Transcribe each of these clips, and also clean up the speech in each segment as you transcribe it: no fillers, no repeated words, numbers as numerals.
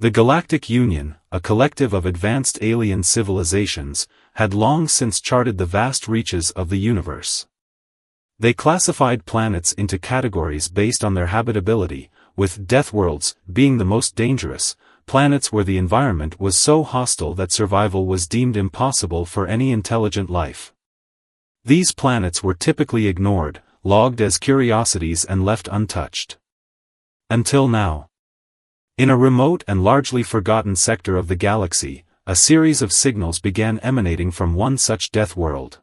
The Galactic Union, a collective of advanced alien civilizations, had long since charted the vast reaches of the universe. They classified planets into categories based on their habitability, with Deathworlds being the most dangerous, planets where the environment was so hostile that survival was deemed impossible for any intelligent life. These planets were typically ignored, logged as curiosities and left untouched. Until now. In a remote and largely forgotten sector of the galaxy, a series of signals began emanating from one such death world.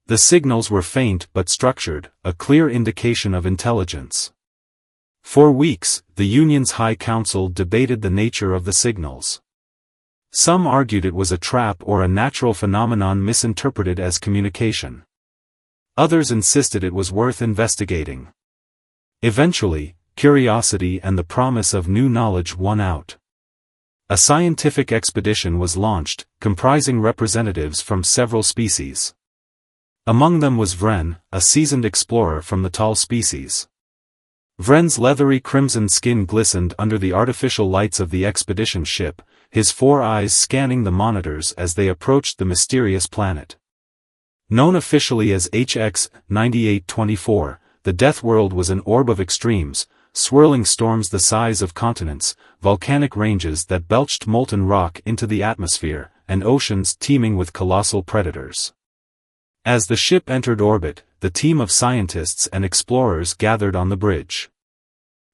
The signals were faint but structured, a clear indication of intelligence. For weeks, the Union's High Council debated the nature of the signals. Some argued it was a trap or a natural phenomenon misinterpreted as communication. Others insisted it was worth investigating. Eventually, curiosity and the promise of new knowledge won out. A scientific expedition was launched, comprising representatives from several species. Among them was Vren, a seasoned explorer from the tall species. Vren's leathery crimson skin glistened under the artificial lights of the expedition ship, his 4 eyes scanning the monitors as they approached the mysterious planet. Known officially as HX 9824, the Death World was an orb of extremes, swirling storms the size of continents, volcanic ranges that belched molten rock into the atmosphere, and oceans teeming with colossal predators. As the ship entered orbit, the team of scientists and explorers gathered on the bridge.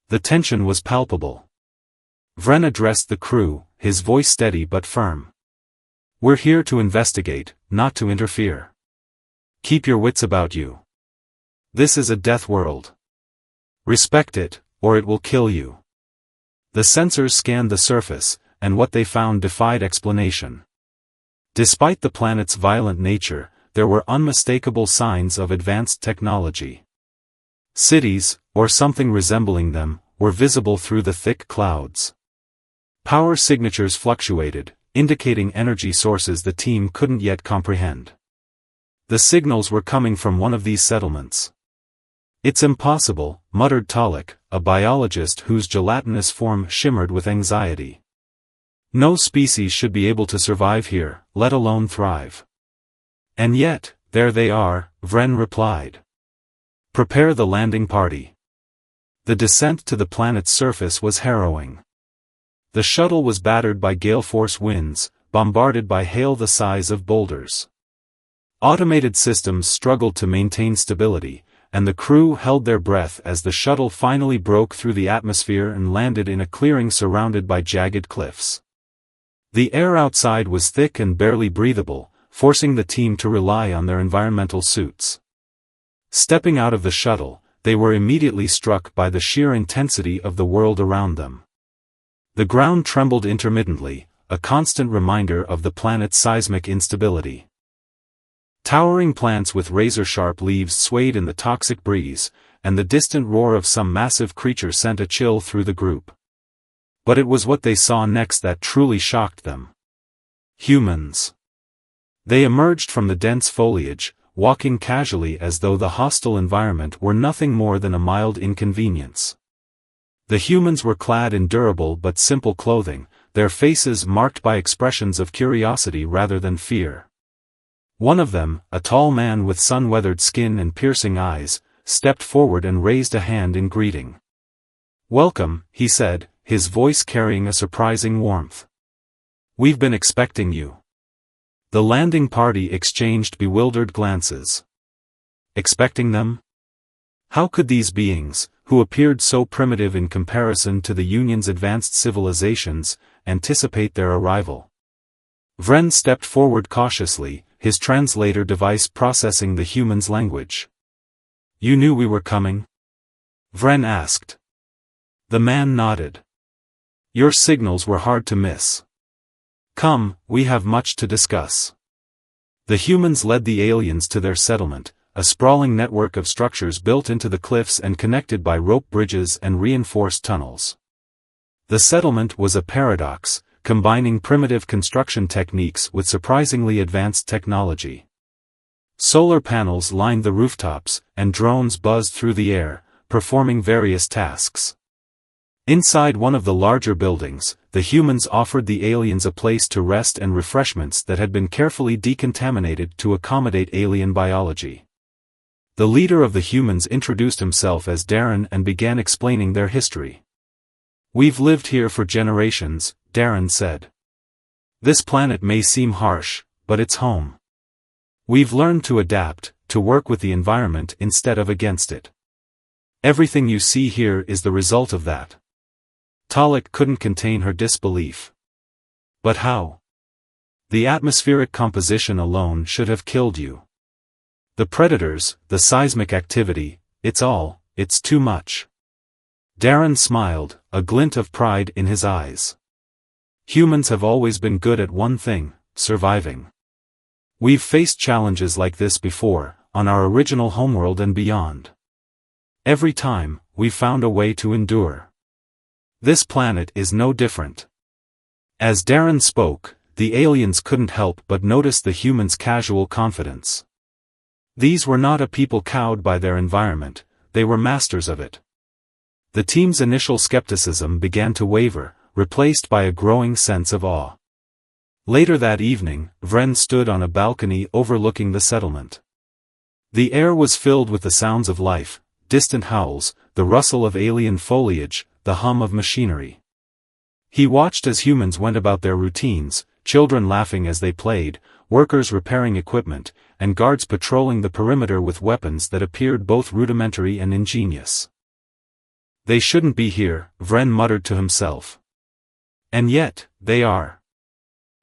The tension was palpable. Vren addressed the crew, his voice steady but firm. "We're here to investigate, not to interfere. Keep your wits about you. This is a death world. Respect it, or it will kill you." The sensors scanned the surface, and what they found defied explanation. Despite the planet's violent nature, there were unmistakable signs of advanced technology. Cities, or something resembling them, were visible through the thick clouds. Power signatures fluctuated, indicating energy sources the team couldn't yet comprehend. The signals were coming from one of these settlements. "It's impossible," muttered Talik, a biologist whose gelatinous form shimmered with anxiety. "No species should be able to survive here, let alone thrive." "And yet, there they are," Vren replied. "Prepare the landing party." The descent to the planet's surface was harrowing. The shuttle was battered by gale-force winds, bombarded by hail the size of boulders. Automated systems struggled to maintain stability, and the crew held their breath as the shuttle finally broke through the atmosphere and landed in a clearing surrounded by jagged cliffs. The air outside was thick and barely breathable, forcing the team to rely on their environmental suits. Stepping out of the shuttle, they were immediately struck by the sheer intensity of the world around them. The ground trembled intermittently, a constant reminder of the planet's seismic instability. Towering plants with razor-sharp leaves swayed in the toxic breeze, and the distant roar of some massive creature sent a chill through the group. But it was what they saw next that truly shocked them. Humans. They emerged from the dense foliage, walking casually as though the hostile environment were nothing more than a mild inconvenience. The humans were clad in durable but simple clothing, their faces marked by expressions of curiosity rather than fear. One of them, a tall man with sun-weathered skin and piercing eyes, stepped forward and raised a hand in greeting. "Welcome," he said, his voice carrying a surprising warmth. "We've been expecting you." The landing party exchanged bewildered glances. Expecting them? How could these beings, who appeared so primitive in comparison to the Union's advanced civilizations, anticipate their arrival? Vren stepped forward cautiously, his translator device processing the human's language. "You knew we were coming?" Vren asked. The man nodded. "Your signals were hard to miss. Come, we have much to discuss." The humans led the aliens to their settlement, a sprawling network of structures built into the cliffs and connected by rope bridges and reinforced tunnels. The settlement was a paradox, combining primitive construction techniques with surprisingly advanced technology. Solar panels lined the rooftops, and drones buzzed through the air, performing various tasks. Inside one of the larger buildings, the humans offered the aliens a place to rest and refreshments that had been carefully decontaminated to accommodate alien biology. The leader of the humans introduced himself as Darren and began explaining their history. "We've lived here for generations," Darren said. "This planet may seem harsh, but it's home. We've learned to adapt, to work with the environment instead of against it. Everything you see here is the result of that." Talik couldn't contain her disbelief. "But how? The atmospheric composition alone should have killed you. The predators, the seismic activity, it's too much." Darren smiled, a glint of pride in his eyes. "Humans have always been good at one thing, surviving. We've faced challenges like this before, on our original homeworld and beyond. Every time, we've found a way to endure. This planet is no different." As Darren spoke, the aliens couldn't help but notice the humans' casual confidence. These were not a people cowed by their environment, they were masters of it. The team's initial skepticism began to waver, replaced by a growing sense of awe. Later that evening, Vren stood on a balcony overlooking the settlement. The air was filled with the sounds of life, distant howls, the rustle of alien foliage, the hum of machinery. He watched as humans went about their routines, children laughing as they played, workers repairing equipment, and guards patrolling the perimeter with weapons that appeared both rudimentary and ingenious. "They shouldn't be here," Vren muttered to himself. "And yet, they are."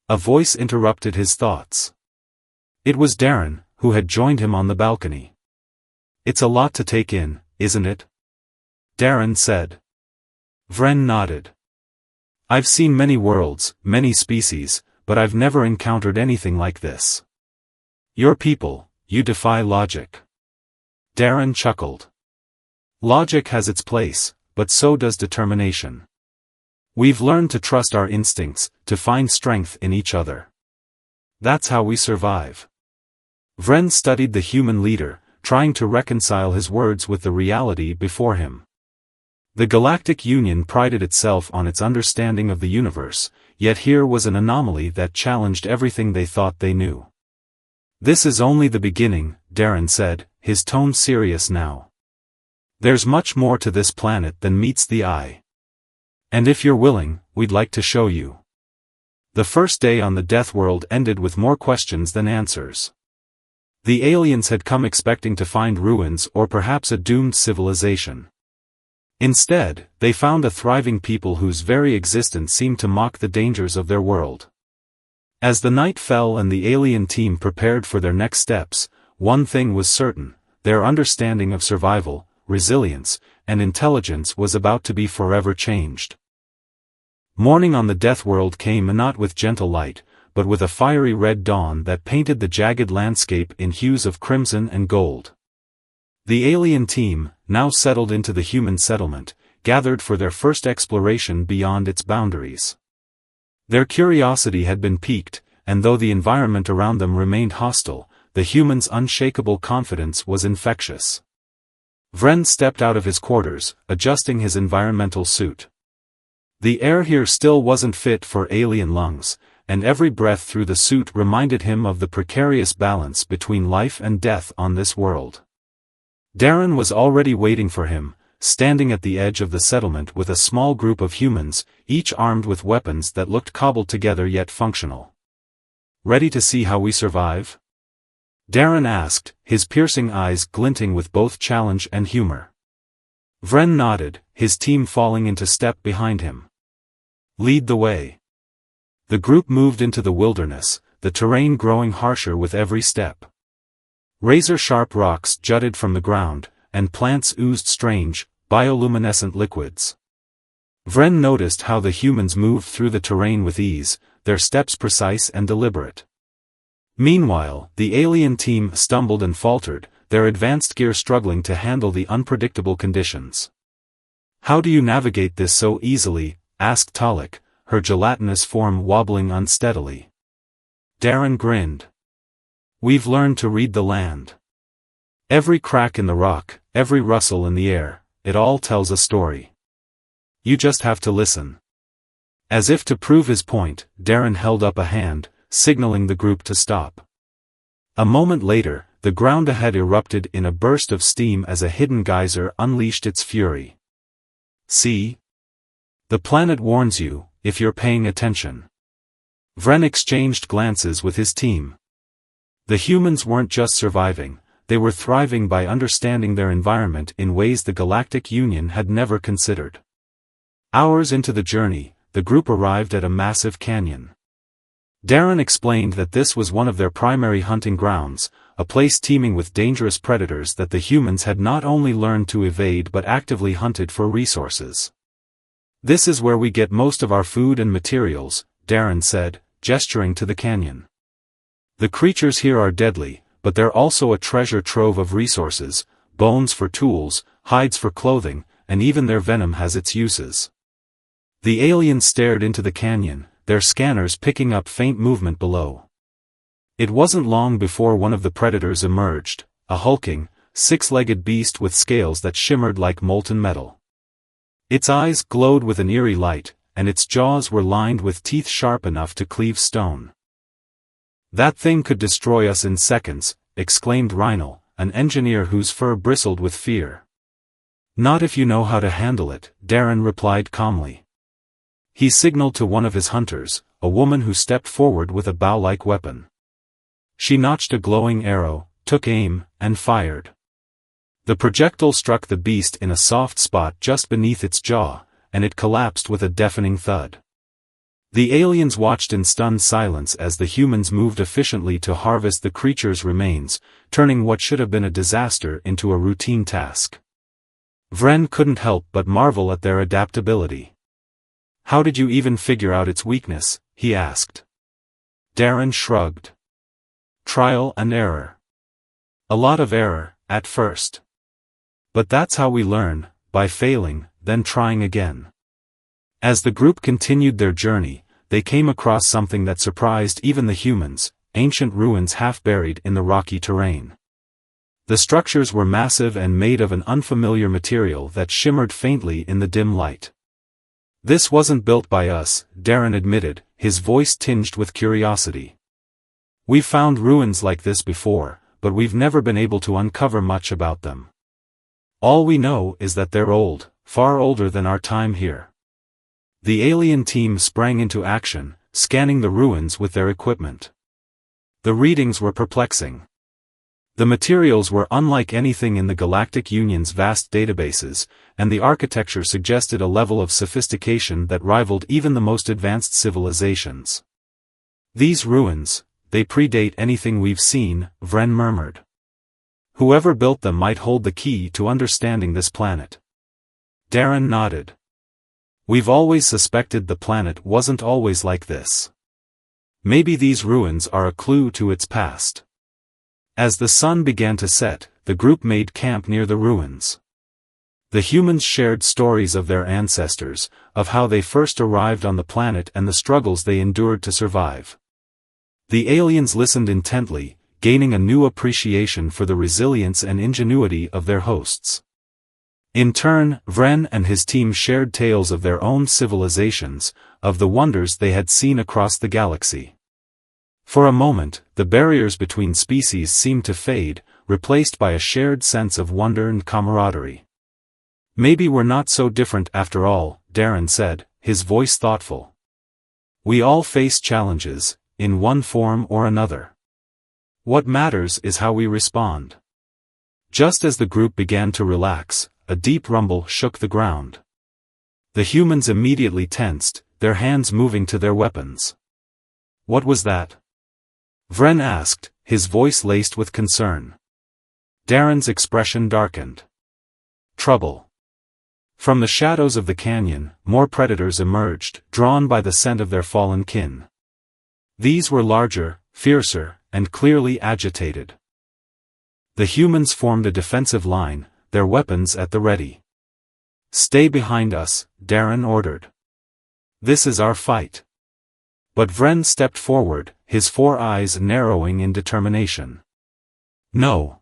A voice interrupted his thoughts. It was Darren, who had joined him on the balcony. "It's a lot to take in, isn't it?" Darren said. Vren nodded. "I've seen many worlds, many species, but I've never encountered anything like this. Your people, you defy logic." Darren chuckled. "Logic has its place, but so does determination. We've learned to trust our instincts, to find strength in each other. That's how we survive." Vren studied the human leader, trying to reconcile his words with the reality before him. The Galactic Union prided itself on its understanding of the universe, yet here was an anomaly that challenged everything they thought they knew. "This is only the beginning," Darren said, his tone serious now. "There's much more to this planet than meets the eye. And if you're willing, we'd like to show you." The first day on the Deathworld ended with more questions than answers. The aliens had come expecting to find ruins or perhaps a doomed civilization. Instead, they found a thriving people whose very existence seemed to mock the dangers of their world. As the night fell and the alien team prepared for their next steps, one thing was certain: their understanding of survival, resilience, and intelligence was about to be forever changed. Morning on the Deathworld came not with gentle light, but with a fiery red dawn that painted the jagged landscape in hues of crimson and gold. The alien team, now settled into the human settlement, gathered for their first exploration beyond its boundaries. Their curiosity had been piqued, and though the environment around them remained hostile, the humans' unshakable confidence was infectious. Vren stepped out of his quarters, adjusting his environmental suit. The air here still wasn't fit for alien lungs, and every breath through the suit reminded him of the precarious balance between life and death on this world. Darren was already waiting for him, standing at the edge of the settlement with a small group of humans, each armed with weapons that looked cobbled together yet functional. "Ready to see how we survive?" Darren asked, his piercing eyes glinting with both challenge and humor. Vren nodded, his team falling into step behind him. "Lead the way." The group moved into the wilderness, the terrain growing harsher with every step. Razor-sharp rocks jutted from the ground, and plants oozed strange, bioluminescent liquids. Vren noticed how the humans moved through the terrain with ease, their steps precise and deliberate. Meanwhile, the alien team stumbled and faltered, their advanced gear struggling to handle the unpredictable conditions. "How do you navigate this so easily?" asked Talik, her gelatinous form wobbling unsteadily. Darren grinned. "We've learned to read the land. Every crack in the rock, every rustle in the air, it all tells a story. You just have to listen. As if to prove his point, Darren held up a hand, signaling the group to stop. A moment later, the ground ahead erupted in a burst of steam as a hidden geyser unleashed its fury. See? The planet warns you, if you're paying attention. Vren exchanged glances with his team. The humans weren't just surviving, they were thriving by understanding their environment in ways the Galactic Union had never considered. Hours into the journey, the group arrived at a massive canyon. Darren explained that this was one of their primary hunting grounds, a place teeming with dangerous predators that the humans had not only learned to evade but actively hunted for resources. This is where we get most of our food and materials, Darren said, gesturing to the canyon. The creatures here are deadly, but they're also a treasure trove of resources, bones for tools, hides for clothing, and even their venom has its uses. The aliens stared into the canyon, their scanners picking up faint movement below. It wasn't long before one of the predators emerged, a hulking, six-legged beast with scales that shimmered like molten metal. Its eyes glowed with an eerie light, and its jaws were lined with teeth sharp enough to cleave stone. "That thing could destroy us in seconds," exclaimed Rhino, an engineer whose fur bristled with fear. "Not if you know how to handle it," Darren replied calmly. He signaled to one of his hunters, a woman who stepped forward with a bow-like weapon. She notched a glowing arrow, took aim, and fired. The projectile struck the beast in a soft spot just beneath its jaw, and it collapsed with a deafening thud. The aliens watched in stunned silence as the humans moved efficiently to harvest the creature's remains, turning what should have been a disaster into a routine task. Vren couldn't help but marvel at their adaptability. "How did you even figure out its weakness?" he asked. Darren shrugged. "Trial and error. A lot of error, at first. But that's how we learn, by failing, then trying again." As the group continued their journey, they came across something that surprised even the humans, ancient ruins half buried in the rocky terrain. The structures were massive and made of an unfamiliar material that shimmered faintly in the dim light. "This wasn't built by us," Darren admitted, his voice tinged with curiosity. "We've found ruins like this before, but we've never been able to uncover much about them. All we know is that they're old, far older than our time here." The alien team sprang into action, scanning the ruins with their equipment. The readings were perplexing. The materials were unlike anything in the Galactic Union's vast databases, and the architecture suggested a level of sophistication that rivaled even the most advanced civilizations. "These ruins, they predate anything we've seen," Vren murmured. "Whoever built them might hold the key to understanding this planet." Darren nodded. "We've always suspected the planet wasn't always like this. Maybe these ruins are a clue to its past." As the sun began to set, the group made camp near the ruins. The humans shared stories of their ancestors, of how they first arrived on the planet and the struggles they endured to survive. The aliens listened intently, gaining a new appreciation for the resilience and ingenuity of their hosts. In turn, Vren and his team shared tales of their own civilizations, of the wonders they had seen across the galaxy. For a moment, the barriers between species seemed to fade, replaced by a shared sense of wonder and camaraderie. "Maybe we're not so different after all," Darren said, his voice thoughtful. "We all face challenges, in one form or another. What matters is how we respond." Just as the group began to relax, a deep rumble shook the ground. The humans immediately tensed, their hands moving to their weapons. "What was that?" Vren asked, his voice laced with concern. Darren's expression darkened. "Trouble." From the shadows of the canyon, more predators emerged, drawn by the scent of their fallen kin. These were larger, fiercer, and clearly agitated. The humans formed a defensive line, their weapons at the ready. "Stay behind us," Darren ordered. "This is our fight." But Vren stepped forward, his four eyes narrowing in determination. "No.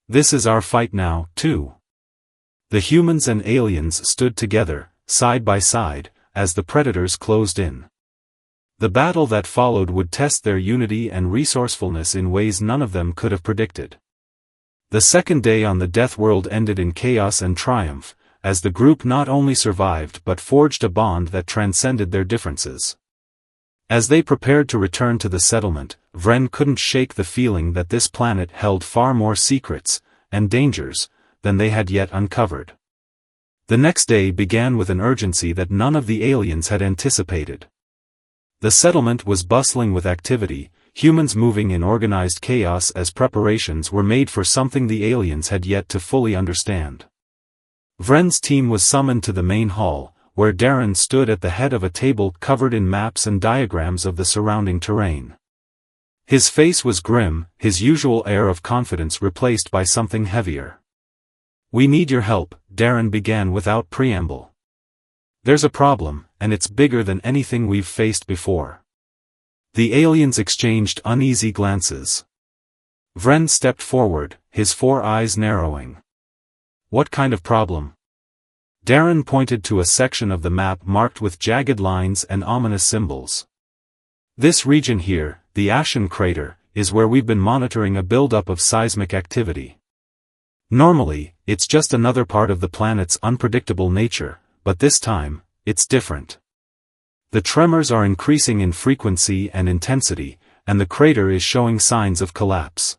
This is our fight now, too." The humans and aliens stood together, side by side, as the predators closed in. The battle that followed would test their unity and resourcefulness in ways none of them could have predicted. The second day on the Deathworld ended in chaos and triumph, as the group not only survived but forged a bond that transcended their differences. As they prepared to return to the settlement, Vren couldn't shake the feeling that this planet held far more secrets and dangers than they had yet uncovered. The next day began with an urgency that none of the aliens had anticipated. The settlement was bustling with activity, humans moving in organized chaos as preparations were made for something the aliens had yet to fully understand. Vren's team was summoned to the main hall, where Darren stood at the head of a table covered in maps and diagrams of the surrounding terrain. His face was grim, his usual air of confidence replaced by something heavier. "We need your help," Darren began without preamble. "There's a problem, and it's bigger than anything we've faced before." The aliens exchanged uneasy glances. Vren stepped forward, his 4 eyes narrowing. "What kind of problem?" Darren pointed to a section of the map marked with jagged lines and ominous symbols. "This region here, the Ashen Crater, is where we've been monitoring a buildup of seismic activity. Normally, it's just another part of the planet's unpredictable nature, but this time, it's different. The tremors are increasing in frequency and intensity, and the crater is showing signs of collapse.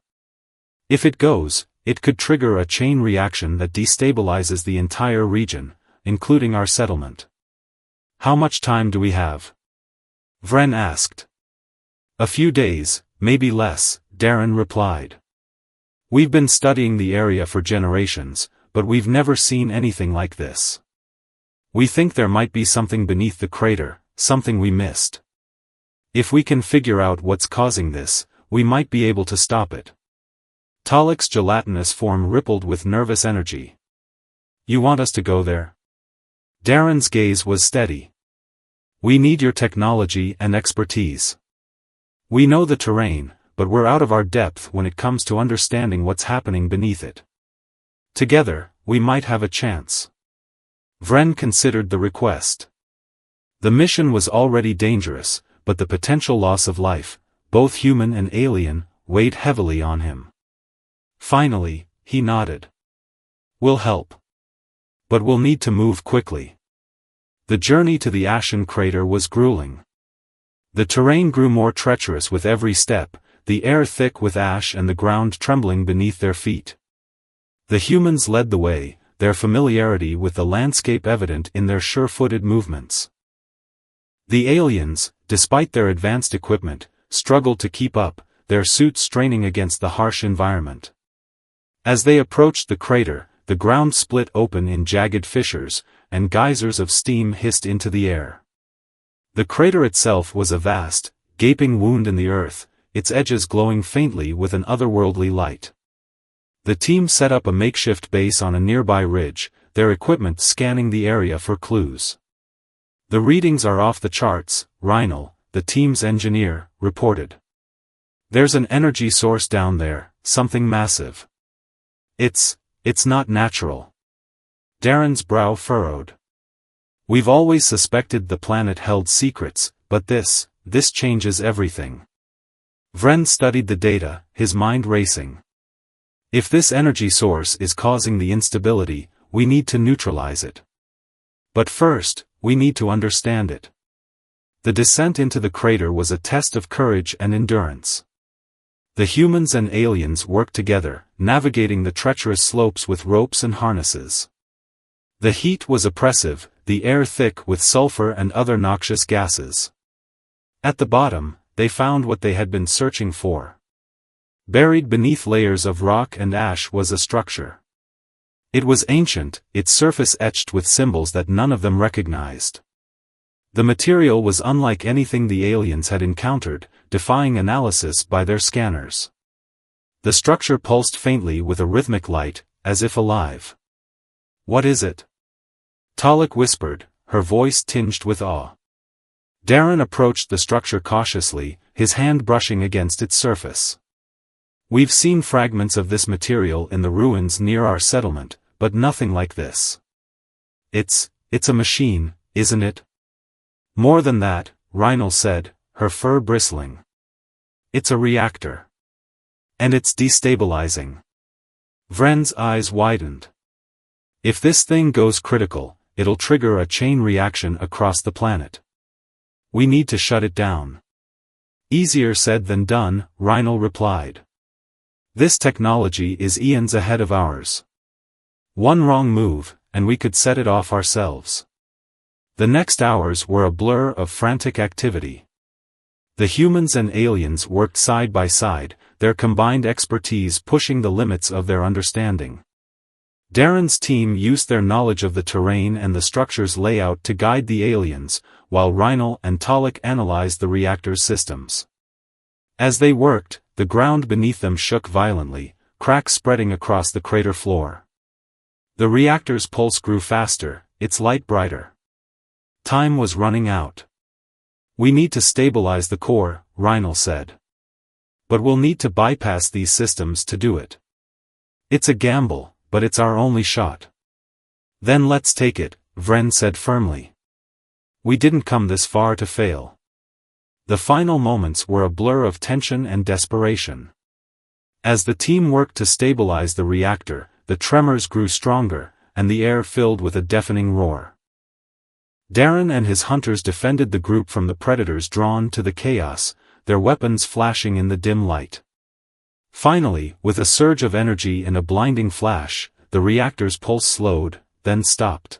If it goes, it could trigger a chain reaction that destabilizes the entire region, including our settlement." "How much time do we have?" Vren asked. "A few days, maybe less," Darren replied. "We've been studying the area for generations, but we've never seen anything like this. We think there might be something beneath the crater, something we missed. If we can figure out what's causing this, we might be able to stop it." Talik's gelatinous form rippled with nervous energy. "You want us to go there?" Darren's gaze was steady. "We need your technology and expertise. We know the terrain, but we're out of our depth when it comes to understanding what's happening beneath it. Together, we might have a chance." Vren considered the request. The mission was already dangerous, but the potential loss of life, both human and alien, weighed heavily on him. Finally, he nodded. "We'll help. But we'll need to move quickly." The journey to the Ashen Crater was grueling. The terrain grew more treacherous with every step, the air thick with ash and the ground trembling beneath their feet. The humans led the way, their familiarity with the landscape evident in their sure-footed movements. The aliens, despite their advanced equipment, struggled to keep up, their suits straining against the harsh environment. As they approached the crater, the ground split open in jagged fissures, and geysers of steam hissed into the air. The crater itself was a vast, gaping wound in the earth, its edges glowing faintly with an otherworldly light. The team set up a makeshift base on a nearby ridge, their equipment scanning the area for clues. "The readings are off the charts," Reinl, the team's engineer, reported. "There's an energy source down there, something massive. It's not natural." Darren's brow furrowed. "We've always suspected the planet held secrets, but this changes everything." Vren studied the data, his mind racing. "If this energy source is causing the instability, we need to neutralize it. But first, we need to understand it." The descent into the crater was a test of courage and endurance. The humans and aliens worked together, navigating the treacherous slopes with ropes and harnesses. The heat was oppressive, the air thick with sulfur and other noxious gases. At the bottom, they found what they had been searching for. Buried beneath layers of rock and ash was a structure. It was ancient, its surface etched with symbols that none of them recognized. The material was unlike anything the aliens had encountered, defying analysis by their scanners. The structure pulsed faintly with a rhythmic light, as if alive. "What is it?" Talik whispered, her voice tinged with awe. Darren approached the structure cautiously, his hand brushing against its surface. "We've seen fragments of this material in the ruins near our settlement, but nothing like this. It's It's a machine, isn't it? More than that, Rhynal said, her fur bristling. It's a reactor. And it's destabilizing. Vren's eyes widened. If this thing goes critical, it'll trigger a chain reaction across the planet. We need to shut it down. Easier said than done, Rhynal replied. This technology is eons ahead of ours. One wrong move, and we could set it off ourselves. The next hours were a blur of frantic activity. The humans and aliens worked side by side, their combined expertise pushing the limits of their understanding. Darren's team used their knowledge of the terrain and the structure's layout to guide the aliens, while Rhynal and Talik analyzed the reactor's systems. As they worked, the ground beneath them shook violently, cracks spreading across the crater floor. The reactor's pulse grew faster, its light brighter. Time was running out. We need to stabilize the core, Rhynal said. But we'll need to bypass these systems to do it. It's a gamble, but it's our only shot. Then let's take it, Vren said firmly. We didn't come this far to fail. The final moments were a blur of tension and desperation. As the team worked to stabilize the reactor, the tremors grew stronger, and the air filled with a deafening roar. Darren and his hunters defended the group from the predators drawn to the chaos, their weapons flashing in the dim light. Finally, with a surge of energy and a blinding flash, the reactor's pulse slowed, then stopped.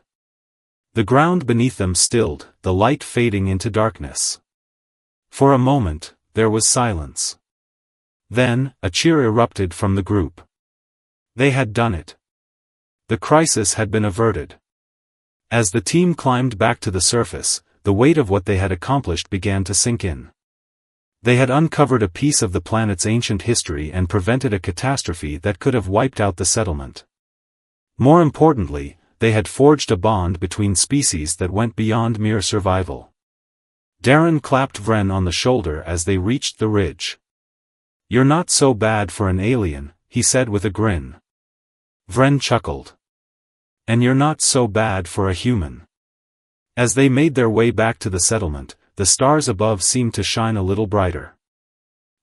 The ground beneath them stilled, the light fading into darkness. For a moment, there was silence. Then, a cheer erupted from the group. They had done it. The crisis had been averted. As the team climbed back to the surface, the weight of what they had accomplished began to sink in. They had uncovered a piece of the planet's ancient history and prevented a catastrophe that could have wiped out the settlement. More importantly, they had forged a bond between species that went beyond mere survival. Darren clapped Vren on the shoulder as they reached the ridge. "You're not so bad for an alien," he said with a grin. Vren chuckled. "And you're not so bad for a human." As they made their way back to the settlement, the stars above seemed to shine a little brighter.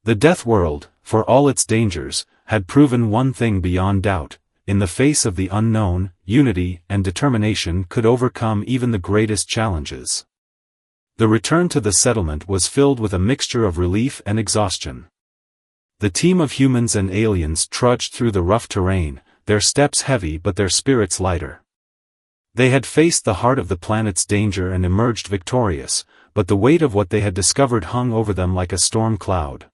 The Deathworld, for all its dangers, had proven one thing beyond doubt: in the face of the unknown, unity and determination could overcome even the greatest challenges. The return to the settlement was filled with a mixture of relief and exhaustion. The team of humans and aliens trudged through the rough terrain, their steps heavy but their spirits lighter. They had faced the heart of the planet's danger and emerged victorious, but the weight of what they had discovered hung over them like a storm cloud.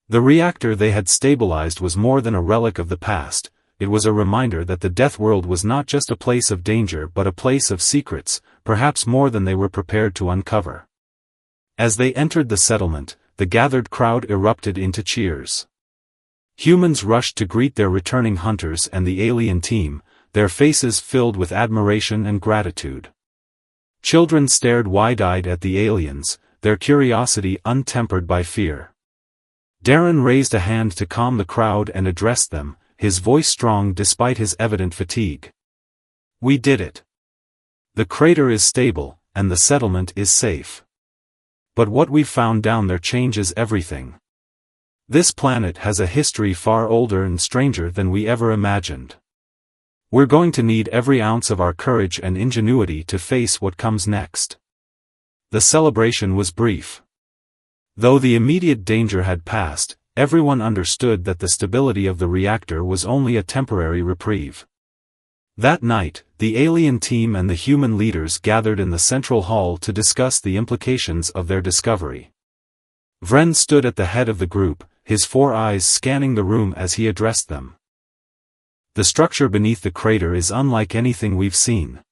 The reactor they had stabilized was more than a relic of the past. It was a reminder that the Deathworld was not just a place of danger but a place of secrets, perhaps more than they were prepared to uncover. As they entered the settlement, the gathered crowd erupted into cheers. Humans rushed to greet their returning hunters and the alien team, their faces filled with admiration and gratitude. Children stared wide-eyed at the aliens, their curiosity untempered by fear. Darren raised a hand to calm the crowd and addressed them, his voice strong despite his evident fatigue. "We did it. The crater is stable, and the settlement is safe. But what we've found down there changes everything. This planet has a history far older and stranger than we ever imagined. We're going to need every ounce of our courage and ingenuity to face what comes next." The celebration was brief. Though the immediate danger had passed, everyone understood that the stability of the reactor was only a temporary reprieve. That night, the alien team and the human leaders gathered in the central hall to discuss the implications of their discovery. Vren stood at the head of the group, his 4 eyes scanning the room as he addressed them. "The structure beneath the crater is unlike anything we've seen.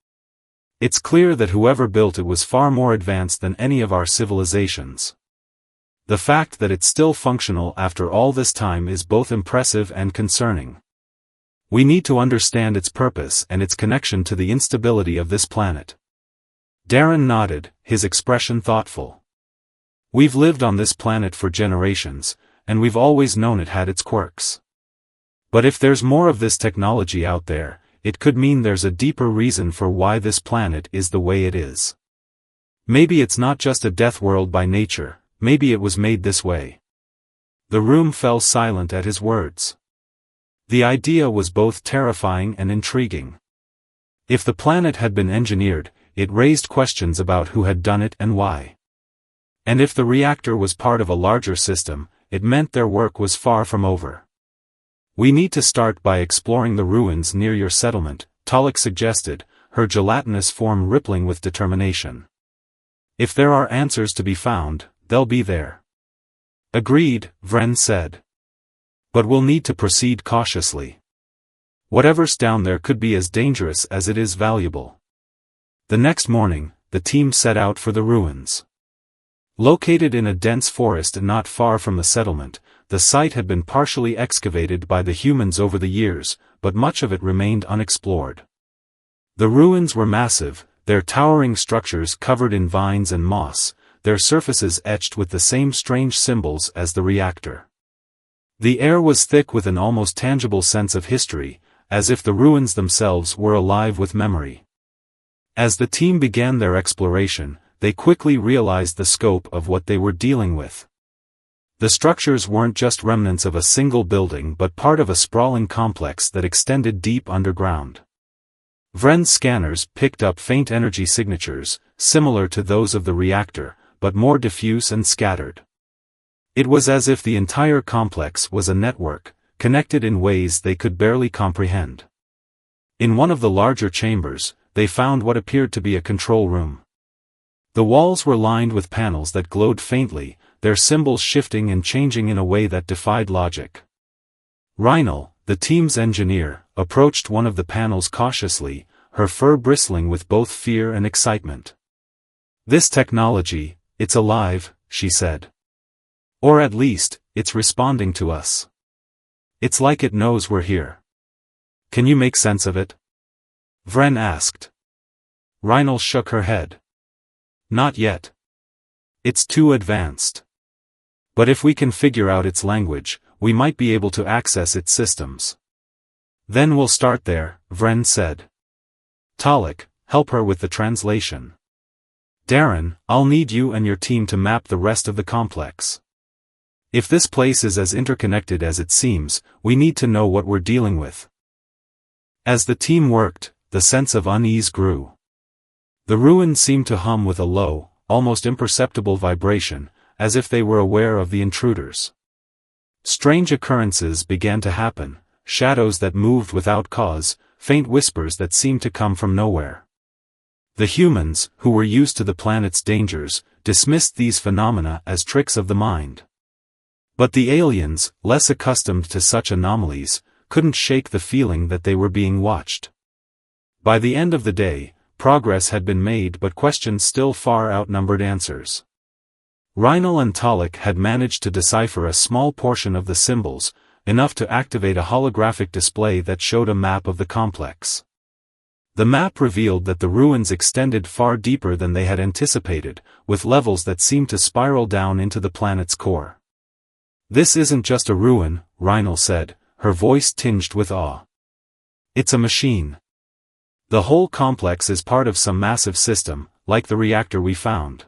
It's clear that whoever built it was far more advanced than any of our civilizations. The fact that it's still functional after all this time is both impressive and concerning. We need to understand its purpose and its connection to the instability of this planet." Darren nodded, his expression thoughtful. "We've lived on this planet for generations, and we've always known it had its quirks. But if there's more of this technology out there, it could mean there's a deeper reason for why this planet is the way it is. Maybe it's not just a death world by nature, maybe it was made this way. The room fell silent at his words. The idea was both terrifying and intriguing. If the planet had been engineered, it raised questions about who had done it and why. And if the reactor was part of a larger system, it meant their work was far from over. We need to start by exploring the ruins near your settlement, Talik suggested, her gelatinous form rippling with determination. If there are answers to be found, they'll be there. Agreed, Vren said. But we'll need to proceed cautiously. Whatever's down there could be as dangerous as it is valuable. The next morning, the team set out for the ruins. Located in a dense forest and not far from the settlement, the site had been partially excavated by the humans over the years, but much of it remained unexplored. The ruins were massive, their towering structures covered in vines and moss, their surfaces etched with the same strange symbols as the reactor. The air was thick with an almost tangible sense of history, as if the ruins themselves were alive with memory. As the team began their exploration, they quickly realized the scope of what they were dealing with. The structures weren't just remnants of a single building but part of a sprawling complex that extended deep underground. Vren's scanners picked up faint energy signatures, similar to those of the reactor, but more diffuse and scattered. It was as if the entire complex was a network, connected in ways they could barely comprehend. In one of the larger chambers, they found what appeared to be a control room. The walls were lined with panels that glowed faintly, their symbols shifting and changing in a way that defied logic. Rhinal, the team's engineer, approached one of the panels cautiously, her fur bristling with both fear and excitement. "This technology, it's alive," she said. "Or at least, it's responding to us. It's like it knows we're here. Can you make sense of it?" Vren asked. Rhinal shook her head. "Not yet. It's too advanced. But if we can figure out its language, we might be able to access its systems." "Then we'll start there," Vren said. "Talik, help her with the translation. Darren, I'll need you and your team to map the rest of the complex. If this place is as interconnected as it seems, we need to know what we're dealing with." As the team worked, the sense of unease grew. The ruins seemed to hum with a low, almost imperceptible vibration, as if they were aware of the intruders. Strange occurrences began to happen, shadows that moved without cause, faint whispers that seemed to come from nowhere. The humans, who were used to the planet's dangers, dismissed these phenomena as tricks of the mind. But the aliens, less accustomed to such anomalies, couldn't shake the feeling that they were being watched. By the end of the day, progress had been made but questions still far outnumbered answers. Rhinal and Talik had managed to decipher a small portion of the symbols, enough to activate a holographic display that showed a map of the complex. The map revealed that the ruins extended far deeper than they had anticipated, with levels that seemed to spiral down into the planet's core. "This isn't just a ruin," Rhinal said, her voice tinged with awe. "It's a machine. The whole complex is part of some massive system, like the reactor we found."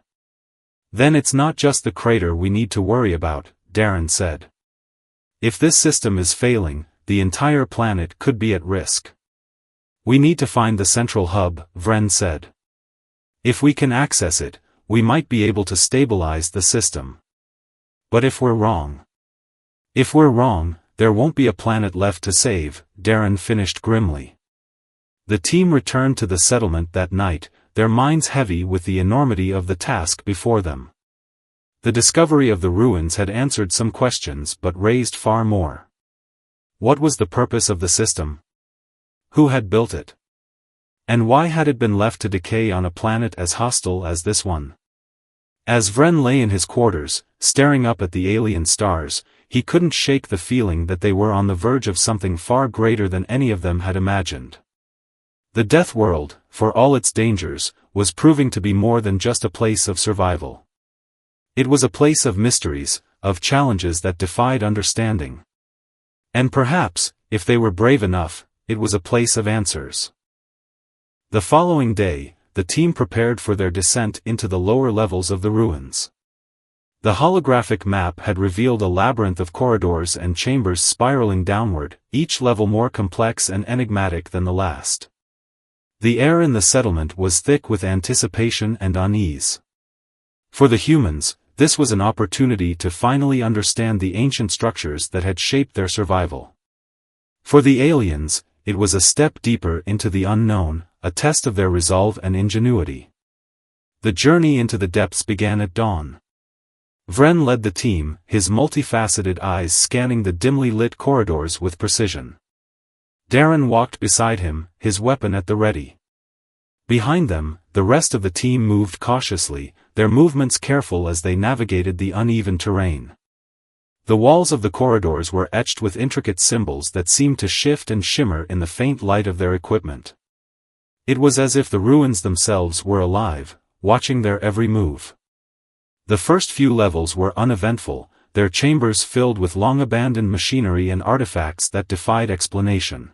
"Then it's not just the crater we need to worry about," Darren said. "If this system is failing, the entire planet could be at risk." "We need to find the central hub," Vren said. "If we can access it, we might be able to stabilize the system. But if we're wrong... If we're wrong, there won't be a planet left to save," Darren finished grimly. The team returned to the settlement that night, their minds heavy with the enormity of the task before them. The discovery of the ruins had answered some questions but raised far more. What was the purpose of the system? Who had built it? And why had it been left to decay on a planet as hostile as this one? As Vren lay in his quarters, staring up at the alien stars, he couldn't shake the feeling that they were on the verge of something far greater than any of them had imagined. The Death World, for all its dangers, was proving to be more than just a place of survival. It was a place of mysteries, of challenges that defied understanding. And perhaps, if they were brave enough, it was a place of answers. The following day, the team prepared for their descent into the lower levels of the ruins. The holographic map had revealed a labyrinth of corridors and chambers spiraling downward, each level more complex and enigmatic than the last. The air in the settlement was thick with anticipation and unease. For the humans, this was an opportunity to finally understand the ancient structures that had shaped their survival. For the aliens, it was a step deeper into the unknown, a test of their resolve and ingenuity. The journey into the depths began at dawn. Vren led the team, his multifaceted eyes scanning the dimly lit corridors with precision. Darren walked beside him, his weapon at the ready. Behind them, the rest of the team moved cautiously, their movements careful as they navigated the uneven terrain. The walls of the corridors were etched with intricate symbols that seemed to shift and shimmer in the faint light of their equipment. It was as if the ruins themselves were alive, watching their every move. The first few levels were uneventful, their chambers filled with long-abandoned machinery and artifacts that defied explanation.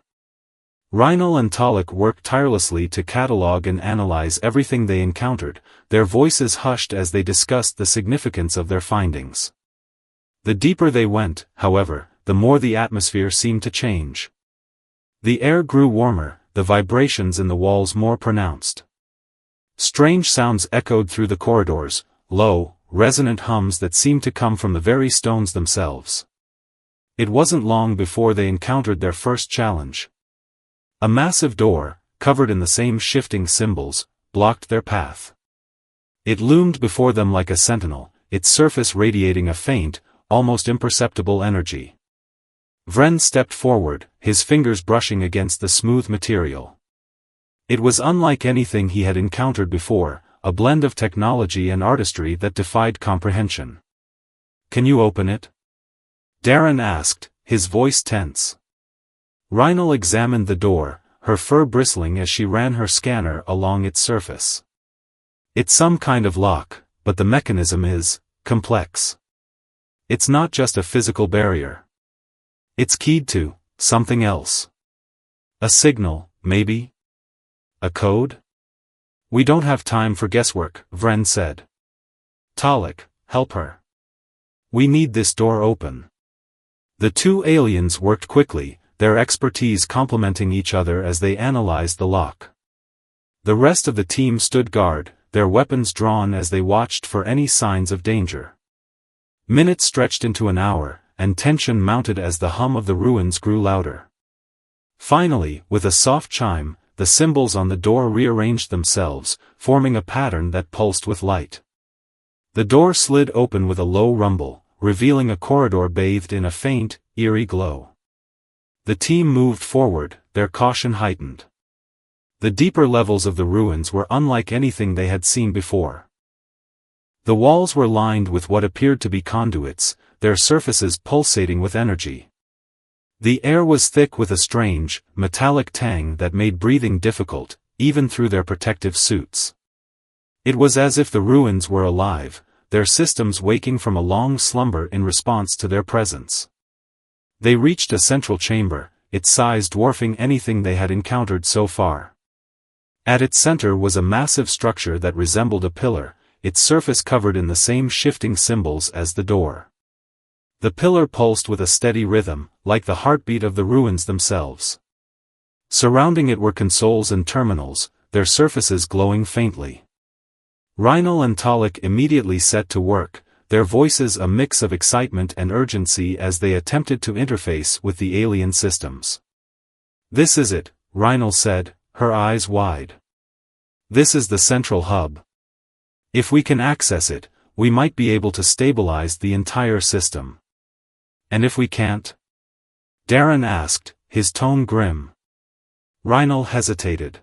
Reinal and Talik worked tirelessly to catalog and analyze everything they encountered, their voices hushed as they discussed the significance of their findings. The deeper they went, however, the more the atmosphere seemed to change. The air grew warmer, the vibrations in the walls more pronounced. Strange sounds echoed through the corridors, low, resonant hums that seemed to come from the very stones themselves. It wasn't long before they encountered their first challenge. A massive door, covered in the same shifting symbols, blocked their path. It loomed before them like a sentinel, its surface radiating a faint, almost imperceptible energy. Vren stepped forward, his fingers brushing against the smooth material. It was unlike anything he had encountered before, a blend of technology and artistry that defied comprehension. "Can you open it?" Darren asked, his voice tense. Reinal examined the door, her fur bristling as she ran her scanner along its surface. "It's some kind of lock, but the mechanism is complex. It's not just a physical barrier. It's keyed to something else. A signal, maybe? A code?" "We don't have time for guesswork," Vren said. "Talik, help her. We need this door open." The two aliens worked quickly, their expertise complementing each other as they analyzed the lock. The rest of the team stood guard, their weapons drawn as they watched for any signs of danger. Minutes stretched into an hour, and tension mounted as the hum of the ruins grew louder. Finally, with a soft chime, the symbols on the door rearranged themselves, forming a pattern that pulsed with light. The door slid open with a low rumble, revealing a corridor bathed in a faint, eerie glow. The team moved forward, their caution heightened. The deeper levels of the ruins were unlike anything they had seen before. The walls were lined with what appeared to be conduits, their surfaces pulsating with energy. The air was thick with a strange, metallic tang that made breathing difficult, even through their protective suits. It was as if the ruins were alive, their systems waking from a long slumber in response to their presence. They reached a central chamber, its size dwarfing anything they had encountered so far. At its center was a massive structure that resembled a pillar, its surface covered in the same shifting symbols as the door. The pillar pulsed with a steady rhythm, like the heartbeat of the ruins themselves. Surrounding it were consoles and terminals, their surfaces glowing faintly. Reinal and Talik immediately set to work, their voices a mix of excitement and urgency as they attempted to interface with the alien systems. "This is it," Reinal said, her eyes wide. "This is the central hub. If we can access it, we might be able to stabilize the entire system." "And if we can't?" Darren asked, his tone grim. Reinal hesitated.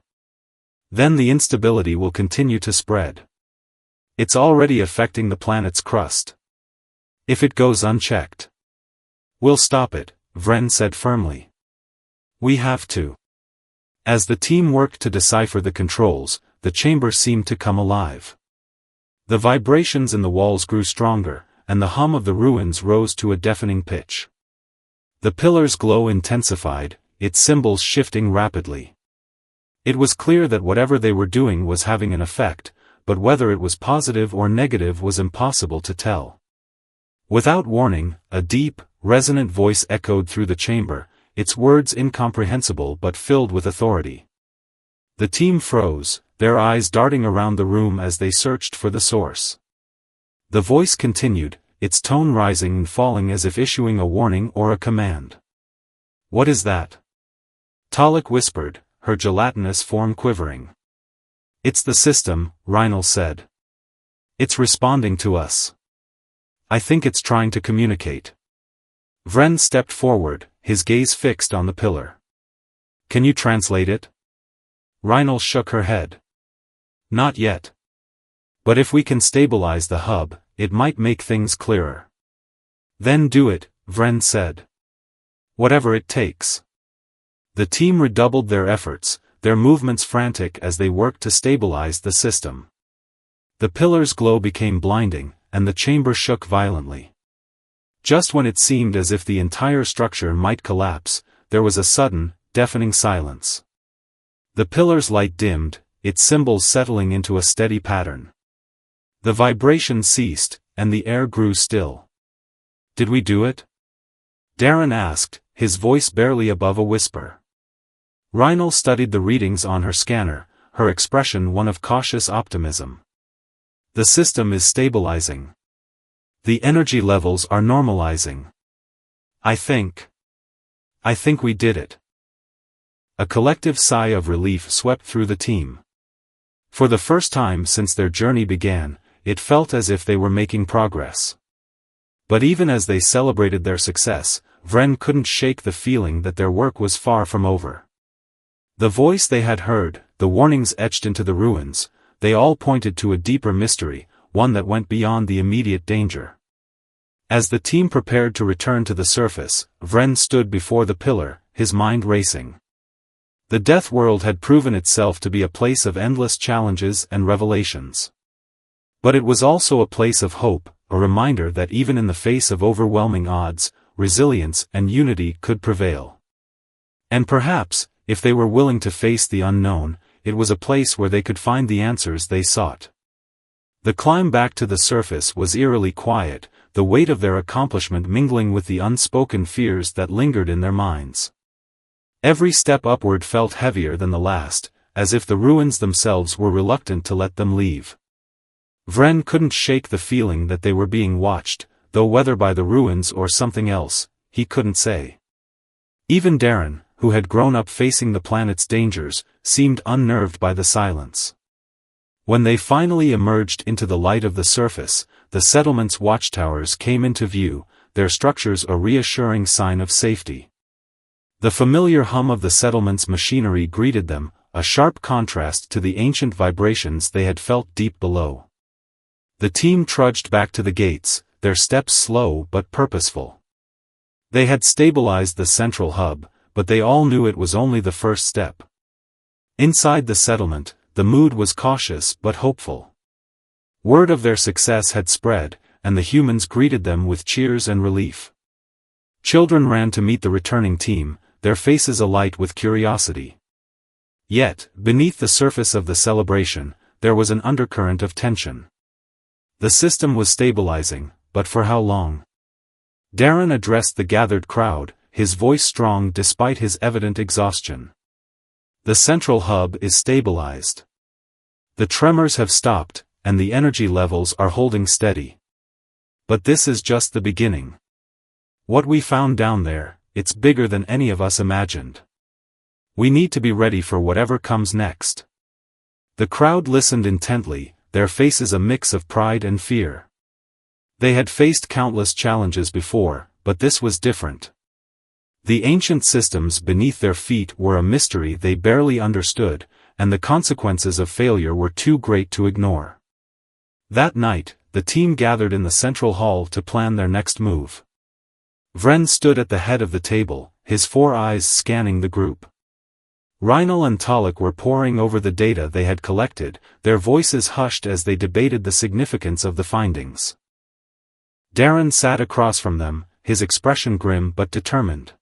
"Then the instability will continue to spread. It's already affecting the planet's crust. If it goes unchecked, we'll stop it," Vren said firmly. "We have to." As the team worked to decipher the controls, the chamber seemed to come alive. The vibrations in the walls grew stronger, and the hum of the ruins rose to a deafening pitch. The pillar's glow intensified, its symbols shifting rapidly. It was clear that whatever they were doing was having an effect, but whether it was positive or negative was impossible to tell. Without warning, a deep, resonant voice echoed through the chamber, its words incomprehensible but filled with authority. The team froze, their eyes darting around the room as they searched for the source. The voice continued, its tone rising and falling as if issuing a warning or a command. "What is that?" Talik whispered, her gelatinous form quivering. "It's the system," Rhinal said. "It's responding to us. I think it's trying to communicate." Vren stepped forward, his gaze fixed on the pillar. "Can you translate it?" Rhinal shook her head. "Not yet. But if we can stabilize the hub, it might make things clearer." "Then do it," Vren said. "Whatever it takes." The team redoubled their efforts, their movements frantic as they worked to stabilize the system. The pillar's glow became blinding, and the chamber shook violently. Just when it seemed as if the entire structure might collapse, there was a sudden, deafening silence. The pillar's light dimmed, its symbols settling into a steady pattern. The vibration ceased, and the air grew still. "Did we do it?" Darren asked, his voice barely above a whisper. Rhinal studied the readings on her scanner, her expression one of cautious optimism. "The system is stabilizing. The energy levels are normalizing. I think we did it." A collective sigh of relief swept through the team. For the first time since their journey began, it felt as if they were making progress. But even as they celebrated their success, Vren couldn't shake the feeling that their work was far from over. The voice they had heard, the warnings etched into the ruins, they all pointed to a deeper mystery, one that went beyond the immediate danger. As the team prepared to return to the surface, Vren stood before the pillar, his mind racing. The Deathworld had proven itself to be a place of endless challenges and revelations. But it was also a place of hope, a reminder that even in the face of overwhelming odds, resilience and unity could prevail. And perhaps, if they were willing to face the unknown, it was a place where they could find the answers they sought. The climb back to the surface was eerily quiet, the weight of their accomplishment mingling with the unspoken fears that lingered in their minds. Every step upward felt heavier than the last, as if the ruins themselves were reluctant to let them leave. Vren couldn't shake the feeling that they were being watched, though whether by the ruins or something else, he couldn't say. Even Darren, who had grown up facing the planet's dangers, seemed unnerved by the silence. When they finally emerged into the light of the surface, the settlement's watchtowers came into view, their structures a reassuring sign of safety. The familiar hum of the settlement's machinery greeted them, a sharp contrast to the ancient vibrations they had felt deep below. The team trudged back to the gates, their steps slow but purposeful. They had stabilized the central hub, but they all knew it was only the first step. Inside the settlement, the mood was cautious but hopeful. Word of their success had spread, and the humans greeted them with cheers and relief. Children ran to meet the returning team, their faces alight with curiosity. Yet, beneath the surface of the celebration, there was an undercurrent of tension. The system was stabilizing, but for how long? Darren addressed the gathered crowd, his voice strong despite his evident exhaustion. "The central hub is stabilized. The tremors have stopped, and the energy levels are holding steady. But this is just the beginning. What we found down there, it's bigger than any of us imagined. We need to be ready for whatever comes next." The crowd listened intently, their faces a mix of pride and fear. They had faced countless challenges before, but this was different. The ancient systems beneath their feet were a mystery they barely understood, and the consequences of failure were too great to ignore. That night, the team gathered in the central hall to plan their next move. Vren stood at the head of the table, his 4 eyes scanning the group. Rhinal and Talik were poring over the data they had collected, their voices hushed as they debated the significance of the findings. Darren sat across from them, his expression grim but determined.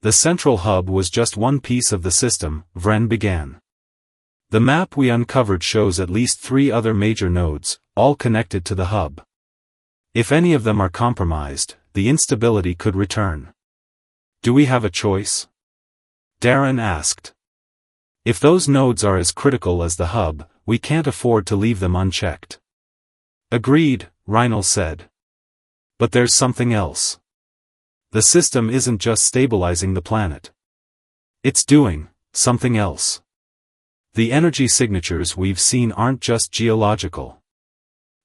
The central hub was just one piece of the system, Vren began. The map we uncovered shows at least 3 other major nodes, all connected to the hub. If any of them are compromised, the instability could return. Do we have a choice? Darren asked. If those nodes are as critical as the hub, we can't afford to leave them unchecked. Agreed, Reinl said. But there's something else. The system isn't just stabilizing the planet. It's doing something else. The energy signatures we've seen aren't just geological.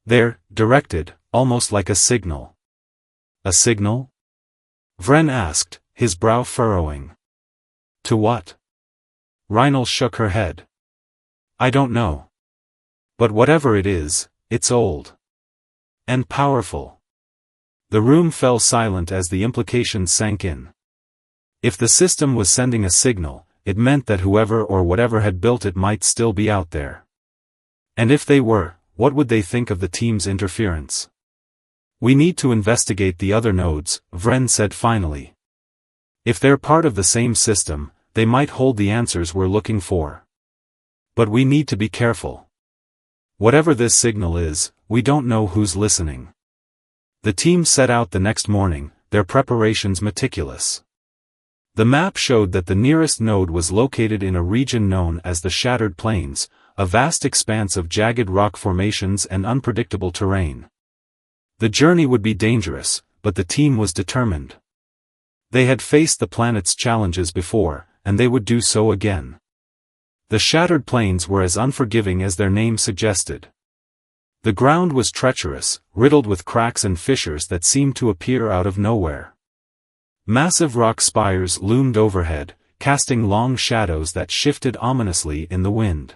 They're directed, almost like a signal. A signal? Vren asked, his brow furrowing. To what? Reinl shook her head. I don't know. But whatever it is, it's old. And powerful. The room fell silent as the implications sank in. If the system was sending a signal, it meant that whoever or whatever had built it might still be out there. And if they were, what would they think of the team's interference? We need to investigate the other nodes, Vren said finally. If they're part of the same system, they might hold the answers we're looking for. But we need to be careful. Whatever this signal is, we don't know who's listening. The team set out the next morning, their preparations meticulous. The map showed that the nearest node was located in a region known as the Shattered Plains, a vast expanse of jagged rock formations and unpredictable terrain. The journey would be dangerous, but the team was determined. They had faced the planet's challenges before, and they would do so again. The Shattered Plains were as unforgiving as their name suggested. The ground was treacherous, riddled with cracks and fissures that seemed to appear out of nowhere. Massive rock spires loomed overhead, casting long shadows that shifted ominously in the wind.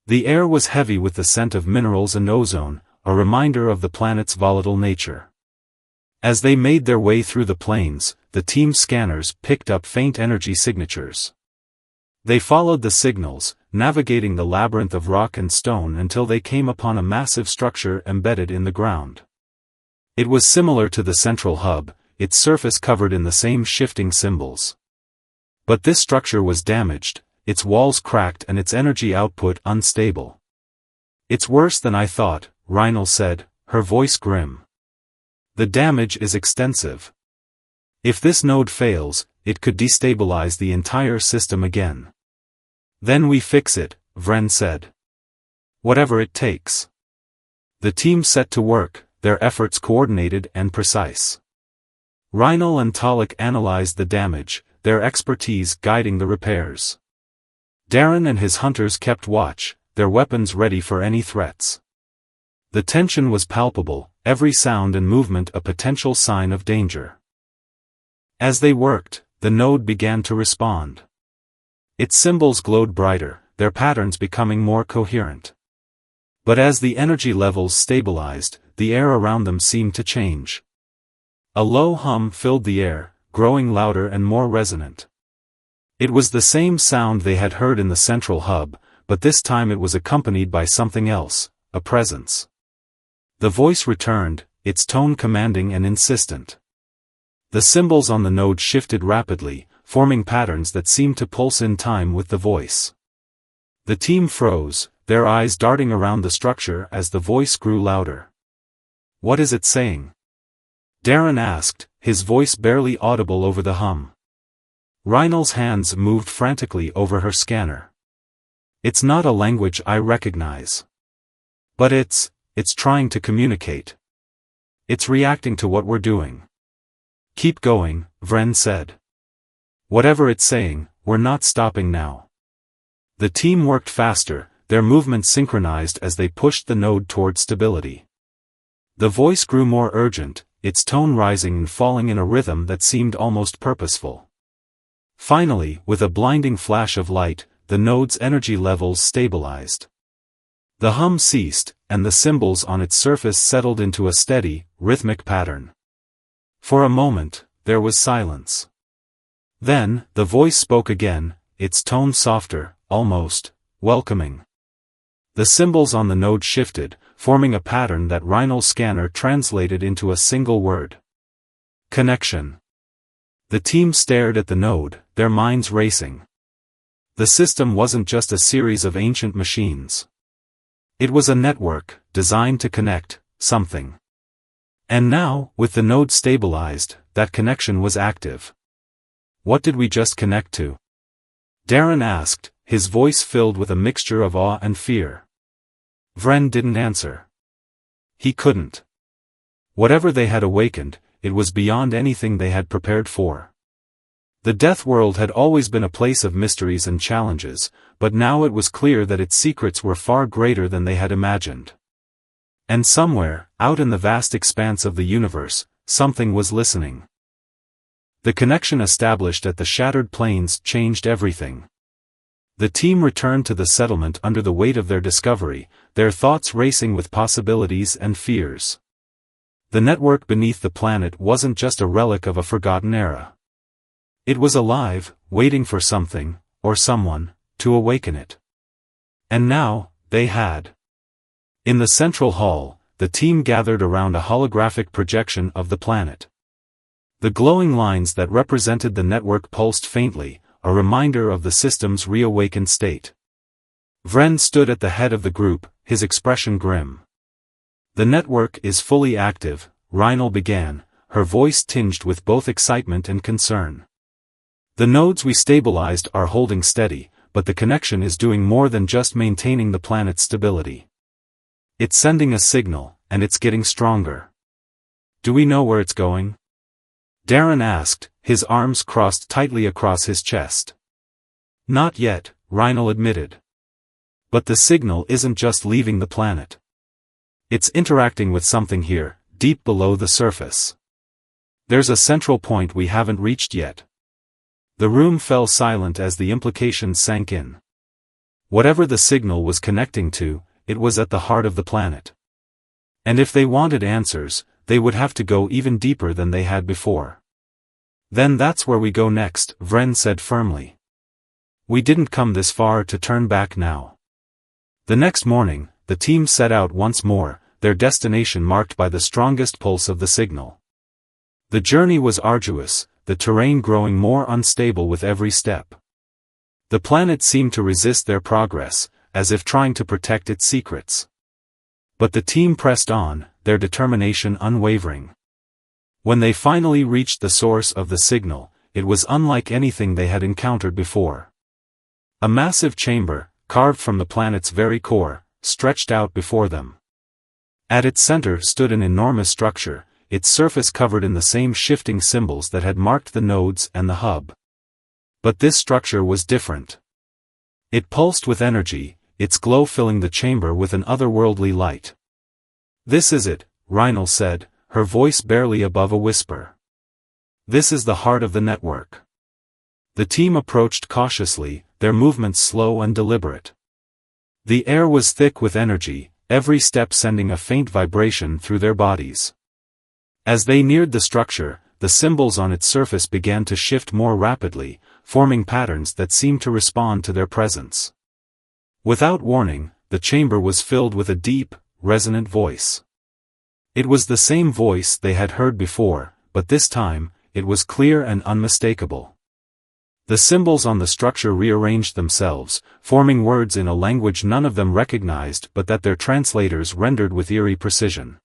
The air was heavy with the scent of minerals and ozone, a reminder of the planet's volatile nature. As they made their way through the plains, the team's scanners picked up faint energy signatures. They followed the signals, navigating the labyrinth of rock and stone until they came upon a massive structure embedded in the ground. It was similar to the central hub, its surface covered in the same shifting symbols. But this structure was damaged, its walls cracked and its energy output unstable. It's worse than I thought, Reinl said, her voice grim. The damage is extensive. If this node fails, it could destabilize the entire system again. Then we fix it, Vren said. Whatever it takes. The team set to work, their efforts coordinated and precise. Reinl and Talik analyzed the damage, their expertise guiding the repairs. Darren and his hunters kept watch, their weapons ready for any threats. The tension was palpable, every sound and movement a potential sign of danger. As they worked, the node began to respond. Its symbols glowed brighter, their patterns becoming more coherent. But as the energy levels stabilized, the air around them seemed to change. A low hum filled the air, growing louder and more resonant. It was the same sound they had heard in the central hub, but this time it was accompanied by something else, a presence. The voice returned, its tone commanding and insistent. The symbols on the node shifted rapidly, forming patterns that seemed to pulse in time with the voice. The team froze, their eyes darting around the structure as the voice grew louder. What is it saying? Darren asked, his voice barely audible over the hum. Reinl's hands moved frantically over her scanner. It's not a language I recognize. But it's trying to communicate. It's reacting to what we're doing. Keep going, Vren said. Whatever it's saying, we're not stopping now. The team worked faster, their movements synchronized as they pushed the node toward stability. The voice grew more urgent, its tone rising and falling in a rhythm that seemed almost purposeful. Finally, with a blinding flash of light, the node's energy levels stabilized. The hum ceased, and the symbols on its surface settled into a steady, rhythmic pattern. For a moment, there was silence. Then, the voice spoke again, its tone softer, almost welcoming. The symbols on the node shifted, forming a pattern that Reinl's scanner translated into a single word. Connection. The team stared at the node, their minds racing. The system wasn't just a series of ancient machines. It was a network, designed to connect something. And now, with the node stabilized, that connection was active. What did we just connect to? Darren asked, his voice filled with a mixture of awe and fear. Vren didn't answer. He couldn't. Whatever they had awakened, it was beyond anything they had prepared for. The Deathworld had always been a place of mysteries and challenges, but now it was clear that its secrets were far greater than they had imagined. And somewhere, out in the vast expanse of the universe, something was listening. The connection established at the shattered plains changed everything. The team returned to the settlement under the weight of their discovery, their thoughts racing with possibilities and fears. The network beneath the planet wasn't just a relic of a forgotten era. It was alive, waiting for something, or someone, to awaken it. And now, they had. In the central hall, the team gathered around a holographic projection of the planet. The glowing lines that represented the network pulsed faintly, a reminder of the system's reawakened state. Vren stood at the head of the group, his expression grim. The network is fully active, Rhinal began, her voice tinged with both excitement and concern. The nodes we stabilized are holding steady, but the connection is doing more than just maintaining the planet's stability. It's sending a signal, and it's getting stronger. Do we know where it's going? Darren asked, his arms crossed tightly across his chest. Not yet, Rhinal admitted. But the signal isn't just leaving the planet. It's interacting with something here, deep below the surface. There's a central point we haven't reached yet. The room fell silent as the implications sank in. Whatever the signal was connecting to, it was at the heart of the planet. And if they wanted answers, they would have to go even deeper than they had before. Then that's where we go next, Vren said firmly. We didn't come this far to turn back now. The next morning, the team set out once more, their destination marked by the strongest pulse of the signal. The journey was arduous, the terrain growing more unstable with every step. The planet seemed to resist their progress, as if trying to protect its secrets. But the team pressed on, their determination unwavering. When they finally reached the source of the signal, it was unlike anything they had encountered before. A massive chamber, carved from the planet's very core, stretched out before them. At its center stood an enormous structure, its surface covered in the same shifting symbols that had marked the nodes and the hub. But this structure was different. It pulsed with energy, its glow filling the chamber with an otherworldly light. This is it, Rhinal said, her voice barely above a whisper. This is the heart of the network. The team approached cautiously, their movements slow and deliberate. The air was thick with energy, every step sending a faint vibration through their bodies. As they neared the structure, the symbols on its surface began to shift more rapidly, forming patterns that seemed to respond to their presence. Without warning, the chamber was filled with a deep, resonant voice. It was the same voice they had heard before, but this time, it was clear and unmistakable. The symbols on the structure rearranged themselves, forming words in a language none of them recognized but that their translators rendered with eerie precision.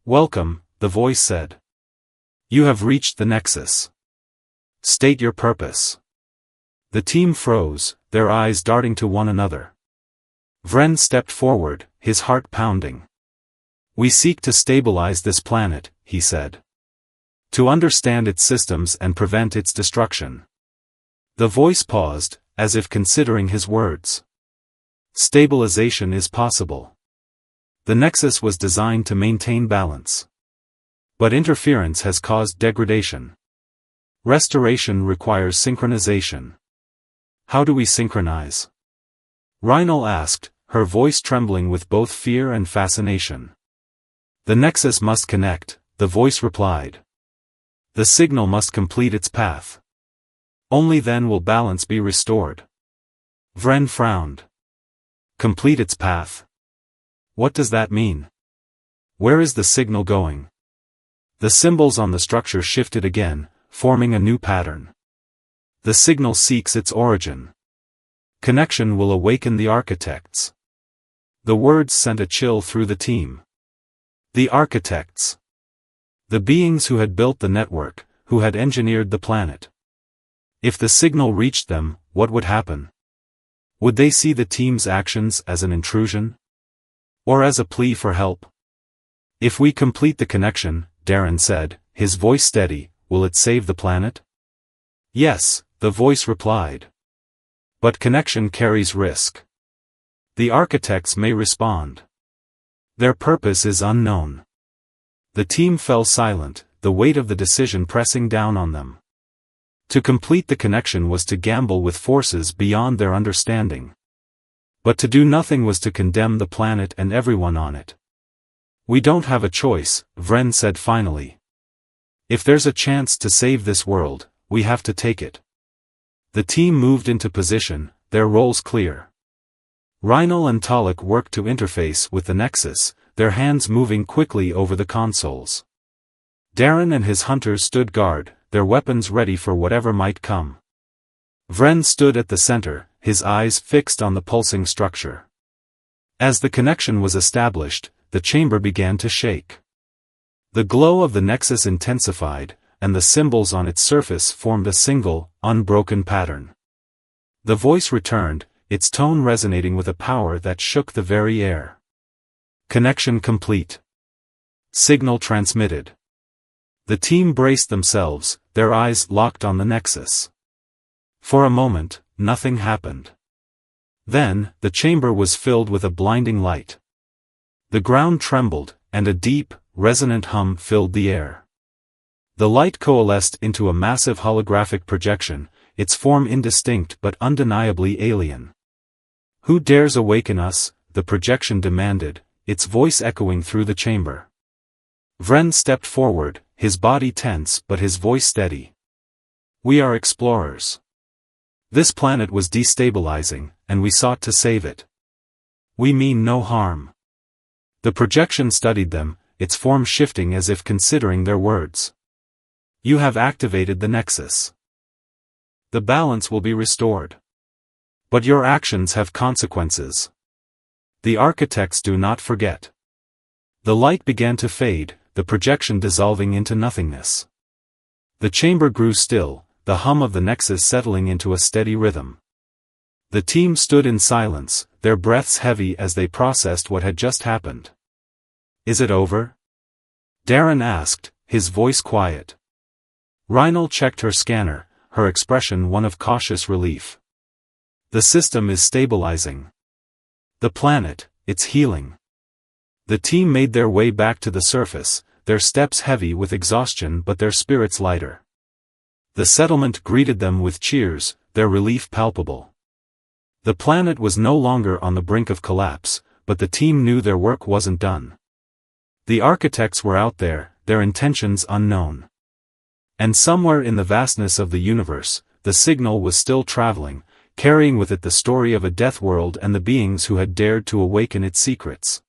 Welcome, the voice said. You have reached the Nexus. State your purpose. The team froze, their eyes darting to one another. Vren stepped forward, his heart pounding. We seek to stabilize this planet, he said. To understand its systems and prevent its destruction. The voice paused, as if considering his words. Stabilization is possible. The Nexus was designed to maintain balance. But interference has caused degradation. Restoration requires synchronization. How do we synchronize? Rhinal asked, her voice trembling with both fear and fascination. The Nexus must connect, the voice replied. The signal must complete its path. Only then will balance be restored. Vren frowned. Complete its path. What does that mean? Where is the signal going? The symbols on the structure shifted again, forming a new pattern. The signal seeks its origin. Connection will awaken the architects. The words sent a chill through the team. The architects. The beings who had built the network, who had engineered the planet. If the signal reached them, what would happen? Would they see the team's actions as an intrusion? Or as a plea for help? If we complete the connection, Darren said, his voice steady, will it save the planet? Yes, the voice replied. But connection carries risk. The architects may respond. Their purpose is unknown. The team fell silent, the weight of the decision pressing down on them. To complete the connection was to gamble with forces beyond their understanding. But to do nothing was to condemn the planet and everyone on it. We don't have a choice, Vren said finally. If there's a chance to save this world, we have to take it. The team moved into position, their roles clear. Reinal and Talek worked to interface with the Nexus, their hands moving quickly over the consoles. Darren and his hunters stood guard, their weapons ready for whatever might come. Vren stood at the center, his eyes fixed on the pulsing structure. As the connection was established, the chamber began to shake. The glow of the Nexus intensified, and the symbols on its surface formed a single, unbroken pattern. The voice returned, its tone resonating with a power that shook the very air. Connection complete. Signal transmitted. The team braced themselves, their eyes locked on the Nexus. For a moment, nothing happened. Then, the chamber was filled with a blinding light. The ground trembled, and a deep, resonant hum filled the air. The light coalesced into a massive holographic projection, its form indistinct but undeniably alien. "Who dares awaken us?" the projection demanded, its voice echoing through the chamber. Vren stepped forward, his body tense but his voice steady. "We are explorers. This planet was destabilizing, and we sought to save it. We mean no harm." The projection studied them, its form shifting as if considering their words. "You have activated the Nexus. The balance will be restored. But your actions have consequences. The architects do not forget." The light began to fade, the projection dissolving into nothingness. The chamber grew still, the hum of the Nexus settling into a steady rhythm. The team stood in silence, their breaths heavy as they processed what had just happened. "Is it over?" Darren asked, his voice quiet. Reinal checked her scanner, her expression one of cautious relief. "The system is stabilizing. The planet, it's healing." The team made their way back to the surface, their steps heavy with exhaustion but their spirits lighter. The settlement greeted them with cheers, their relief palpable. The planet was no longer on the brink of collapse, but the team knew their work wasn't done. The architects were out there, their intentions unknown. And somewhere in the vastness of the universe, the signal was still traveling, carrying with it the story of a death world and the beings who had dared to awaken its secrets.